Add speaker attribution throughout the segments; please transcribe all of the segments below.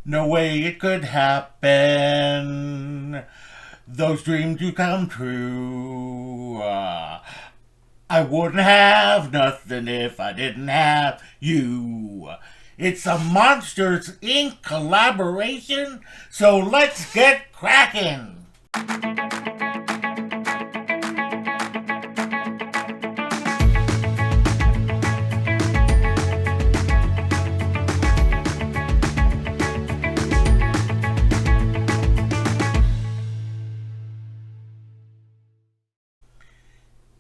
Speaker 1: No way it could happen. Those dreams do come true. I wouldn't have nothing if I didn't have you. It's a Monsters Inc. collaboration, so let's get cracking.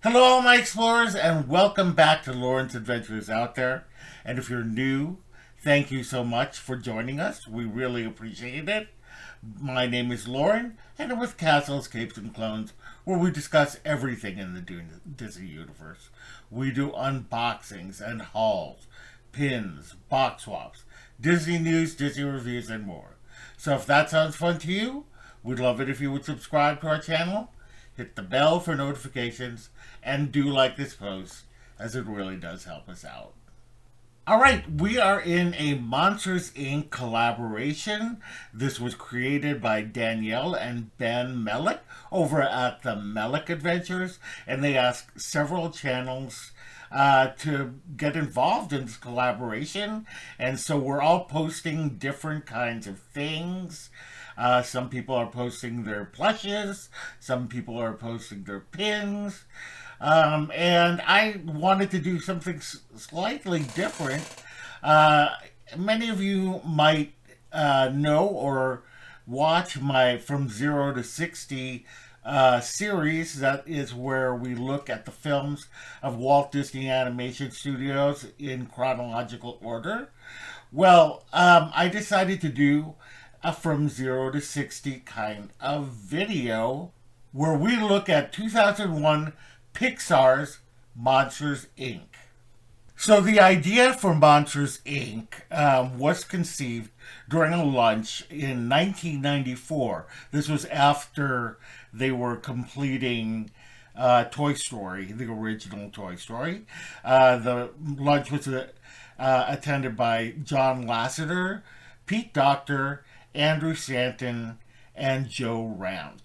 Speaker 1: Hello, all my explorers, and welcome back to Loren's Adventures Out There. And if you're new, thank you so much for joining us. We really appreciate it. My name is Loren, and I'm with Castles, Capes, and Clones, where we discuss everything in the Disney universe. We do unboxings and hauls, pins, box swaps, Disney news, Disney reviews, and more. So if that sounds fun to you, we'd love it if you would subscribe to our channel, hit the bell for notifications, and do like this post, as it really does help us out. Alright, we are in a Monsters Inc. collaboration. This was created by Danielle and Ben Melick over at the Melick Adventures, and they asked several channels to get involved in this collaboration, and so we're all posting different kinds of things. Some people are posting their plushes, some people are posting their pins, and I wanted to do something slightly different. Many of you might know or watch my From Zero to 60 series. That is where we look at the films of Walt Disney Animation Studios in chronological order. Well, I decided to do a From Zero to 60 kind of video where we look at 2001 Pixar's Monsters Inc. So the idea for Monsters Inc. Was conceived during a lunch in 1994. This was after they were completing Toy Story, the original Toy Story. The lunch was attended by John Lasseter, Pete Docter, Andrew Stanton, and Joe Round.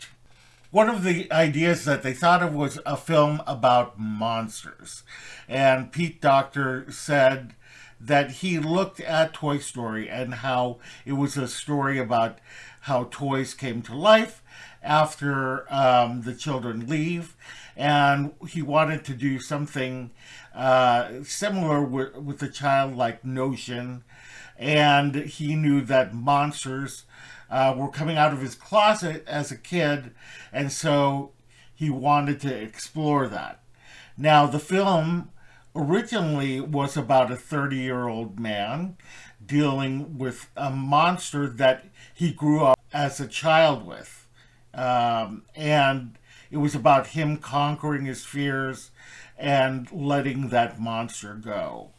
Speaker 1: One of the ideas that they thought of was a film about monsters. And Pete Docter said that he looked at Toy Story and how it was a story about how toys came to life after the children leave. And he wanted to do something similar with the childlike notion. And he knew that monsters were coming out of his closet as a kid, and so he wanted to explore that. Now, the film originally was about a 30-year-old man dealing with a monster that he grew up as a child with. And it was about him conquering his fears and letting that monster go.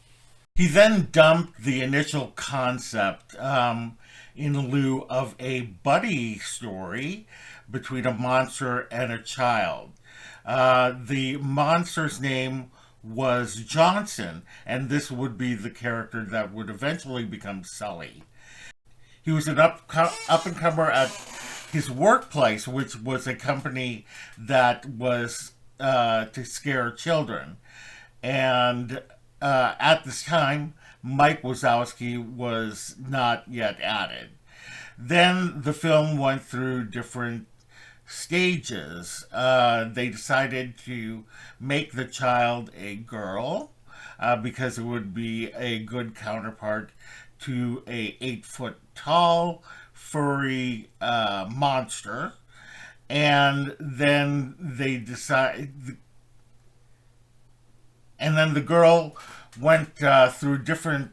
Speaker 1: He then dumped the initial concept in lieu of a buddy story between a monster and a child. The monster's name was Johnson, and this would be the character that would eventually become Sully. He was an up-and-comer at his workplace, which was a company that was to scare children. And at this time, Mike Wazowski was not yet added. Then the film went through different stages. They decided to make the child a girl because it would be a good counterpart to a 8-foot tall furry monster. And then they decided, and then the girl went through different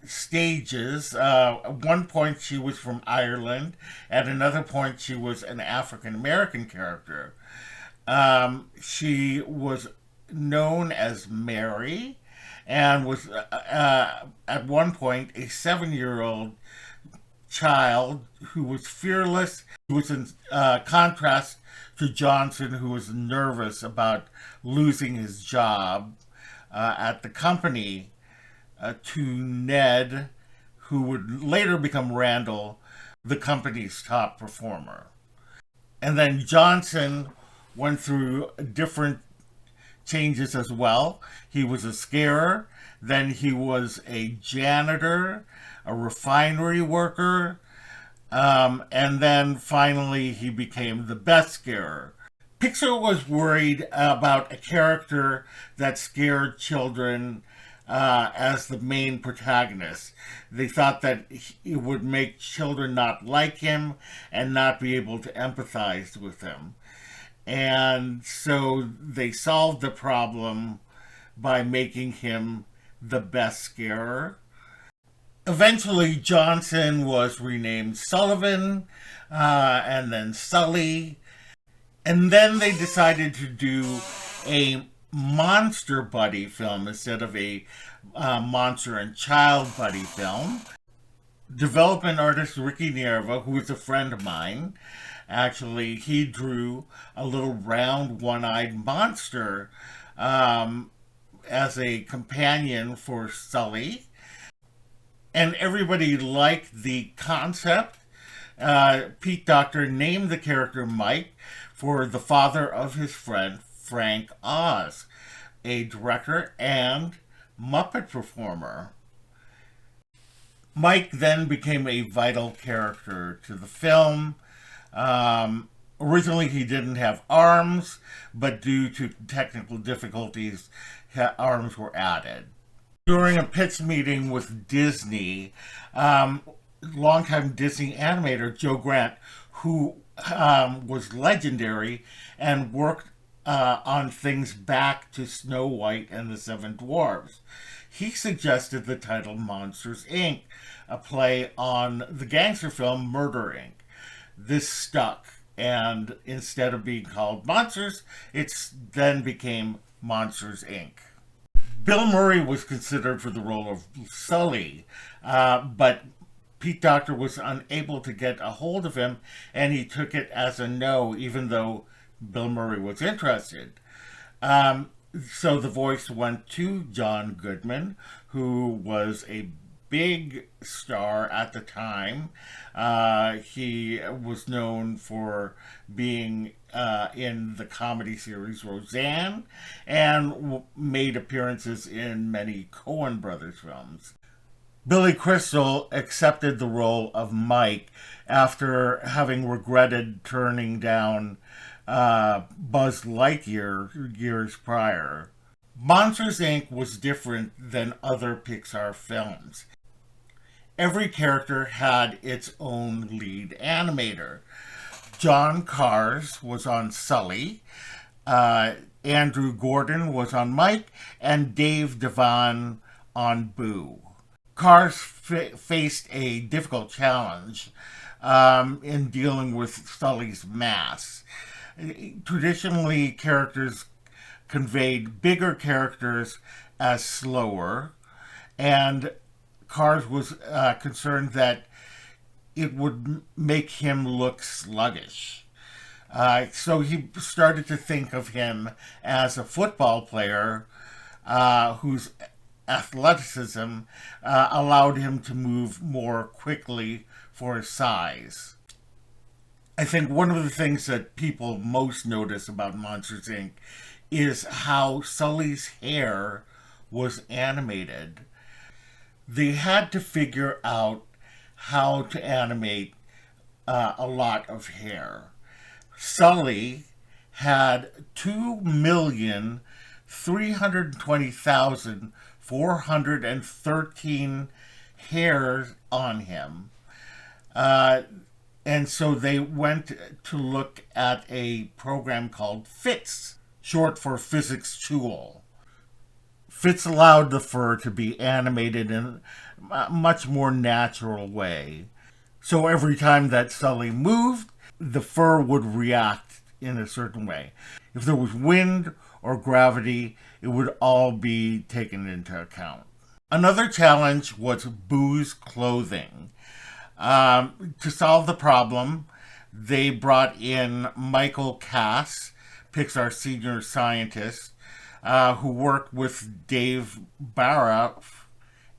Speaker 1: stages. At one point she was from Ireland. At another point she was an African American character. She was known as Mary and was at one point a 7-year-old child who was fearless. Who was in contrast to Johnson, who was nervous about losing his job at the company, to Ned, who would later become Randall, the company's top performer. And then Johnson went through different changes as well. He was a scarer, then he was a janitor, a refinery worker, and then finally he became the best scarer. Pixar was worried about a character that scared children as the main protagonist. They thought that it would make children not like him and not be able to empathize with him. And so they solved the problem by making him the best scarer. Eventually, Johnson was renamed Sullivan, and then Sully. And then they decided to do a monster buddy film instead of a monster and child buddy film. Development artist Ricky Nerva, who is a friend of mine, actually, he drew a little round, one-eyed monster as a companion for Sully. And everybody liked the concept. Pete Docter named the character Mike for the father of his friend Frank Oz, a director and Muppet performer. Mike then became a vital character to the film. Originally, he didn't have arms, but due to technical difficulties, arms were added. During a pitch meeting with Disney, longtime Disney animator Joe Grant, who was legendary and worked on things back to Snow White and the Seven Dwarfs, he suggested the title Monsters, Inc., a play on the gangster film Murder, Inc. This stuck, and instead of being called Monsters, it then became Monsters, Inc. Bill Murray was considered for the role of Sully, but Pete Docter was unable to get a hold of him, and he took it as a no, even though Bill Murray was interested. So the voice went to John Goodman, who was a big star at the time. He was known for being in the comedy series Roseanne and made appearances in many Coen Brothers films. Billy Crystal accepted the role of Mike after having regretted turning down Buzz Lightyear years prior. Monsters, Inc. was different than other Pixar films. Every character had its own lead animator. John Cars was on Sully, Andrew Gordon was on Mike, and Dave Devon on Boo. Cars faced a difficult challenge in dealing with Sully's mask. Traditionally, characters conveyed bigger characters as slower, and Cars was concerned that it would make him look sluggish. So he started to think of him as a football player whose athleticism allowed him to move more quickly for his size. I think one of the things that people most notice about Monsters, Inc. is how Sully's hair was animated. They had to figure out how to animate a lot of hair. Sully had 2,320,413 hairs on him. And so they went to look at a program called FITS, short for Physics Tool. FITS allowed the fur to be animated in a much more natural way. So every time that Sully moved, the fur would react in a certain way. If there was wind or gravity, it would all be taken into account. Another challenge was Boo's clothing. To solve the problem, they brought in Michael Cass, Pixar senior scientist, who worked with Dave Barra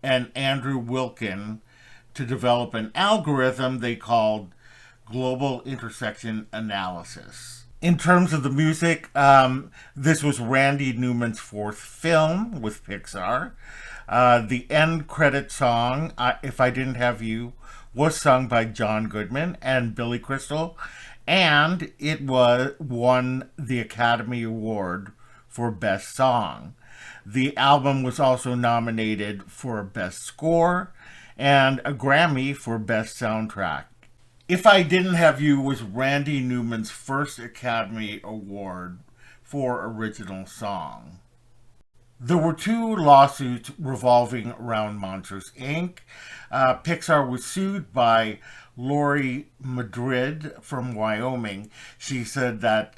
Speaker 1: and Andrew Wilkin to develop an algorithm they called global intersection analysis. In terms of the music, this was Randy Newman's fourth film with Pixar. The end credit song, If I Didn't Have You, was sung by John Goodman and Billy Crystal, and it won the Academy Award for Best Song. The album was also nominated for Best Score and a Grammy for Best Soundtrack. If I Didn't Have You was Randy Newman's first Academy Award for Original Song. There were two lawsuits revolving around Monsters, Inc. Pixar was sued by Lori Madrid from Wyoming. She said that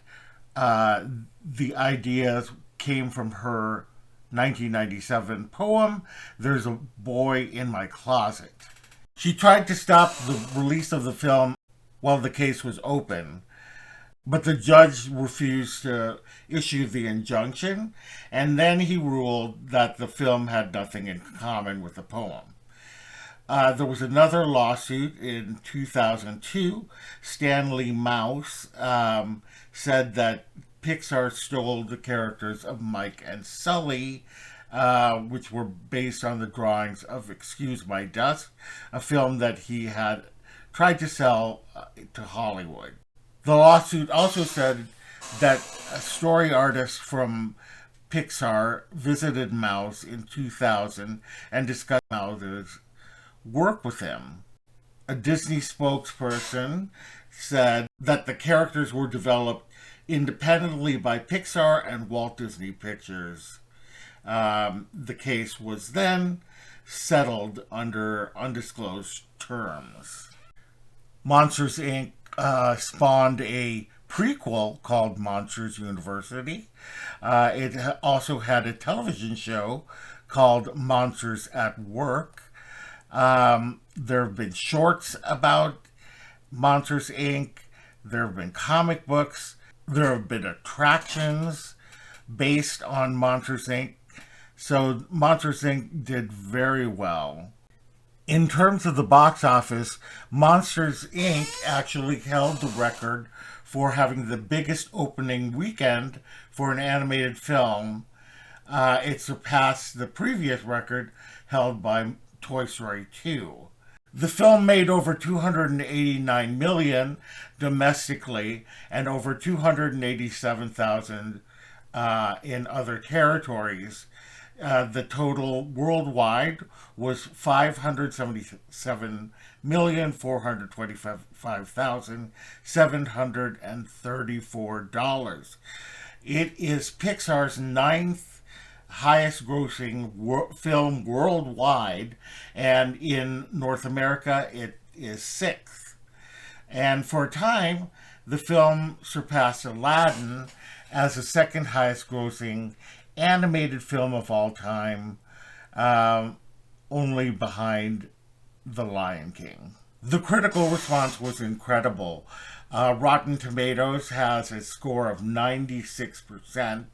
Speaker 1: the ideas came from her 1997 poem, There's a Boy in My Closet. She tried to stop the release of the film while the case was open, but the judge refused to issue the injunction, and then he ruled that the film had nothing in common with the poem. There was another lawsuit in 2002. Stanley Mouse said that Pixar stole the characters of Mike and Sully, which were based on the drawings of Excuse My Dust, a film that he had tried to sell to Hollywood. The lawsuit also said that a story artist from Pixar visited Mouse in 2000 and discussed Mouse's work with him. A Disney spokesperson said that the characters were developed independently by Pixar and Walt Disney Pictures. The case was then settled under undisclosed terms. Monsters, Inc. Spawned a prequel called Monsters University. It also had a television show called Monsters at Work. There have been shorts about Monsters, Inc. There have been comic books. There have been attractions based on Monsters, Inc. So Monsters, Inc. did very well. In terms of the box office, Monsters, Inc. actually held the record for having the biggest opening weekend for an animated film. It surpassed the previous record held by Toy Story 2. The film made over $289 million domestically and over $287,000 in other territories. The total worldwide was $577,425,734. It is Pixar's ninth highest grossing film worldwide, and in North America it is sixth. And for a time, the film surpassed Aladdin as the second highest grossing animated film of all time, only behind The Lion King. The critical response was incredible. Rotten Tomatoes has a score of 96%,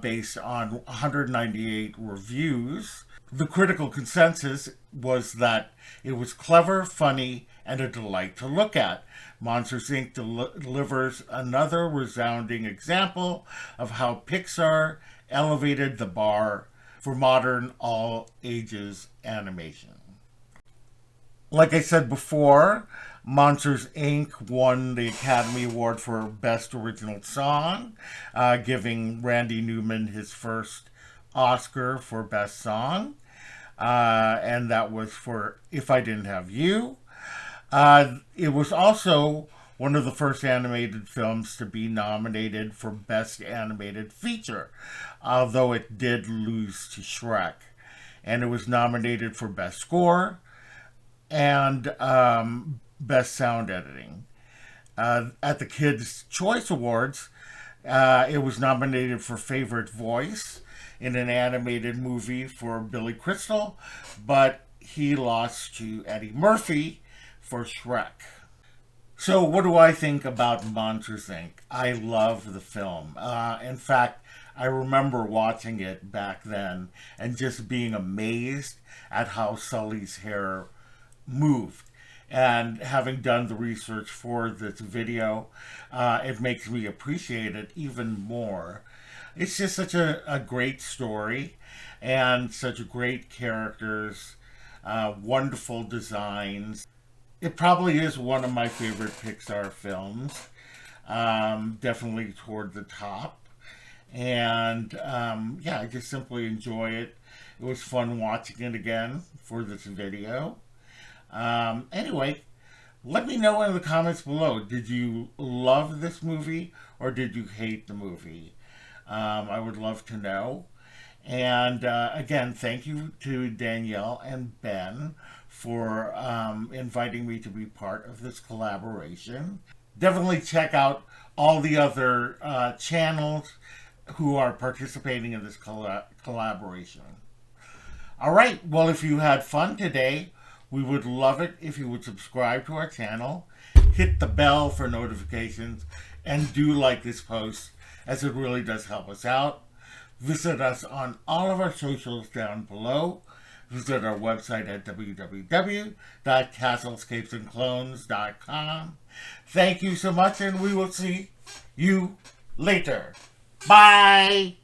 Speaker 1: based on 198 reviews. The critical consensus was that it was clever, funny, and a delight to look at. Monsters, Inc. delivers another resounding example of how Pixar elevated the bar for modern all-ages animation. Like I said before, Monsters, Inc. won the Academy Award for Best Original Song, giving Randy Newman his first Oscar for Best Song, and that was for If I Didn't Have You. It was also one of the first animated films to be nominated for Best Animated Feature, although it did lose to Shrek. And it was nominated for Best Score and Best Sound Editing. At the Kids' Choice Awards, it was nominated for Favorite Voice in an animated movie for Billy Crystal, but he lost to Eddie Murphy for Shrek. So what do I think about Monsters, Inc.? I love the film. In fact, I remember watching it back then and just being amazed at how Sully's hair moved. And having done the research for this video, it makes me appreciate it even more. It's just such a great story and such great characters, wonderful designs. It probably is one of my favorite Pixar films, definitely toward the top. And yeah, I just simply enjoy it. It was fun watching it again for this video. Anyway, let me know in the comments below. Did you love this movie or did you hate the movie? I would love to know. And again, thank you to Danielle and Ben for inviting me to be part of this collaboration. Definitely check out all the other channels who are participating in this collaboration. All right, well, if you had fun today, we would love it if you would subscribe to our channel, hit the bell for notifications, and do like this post, as it really does help us out. Visit us on all of our socials down below. Visit our website at www.castlescapesandclones.com. Thank you so much, and we will see you later. Bye!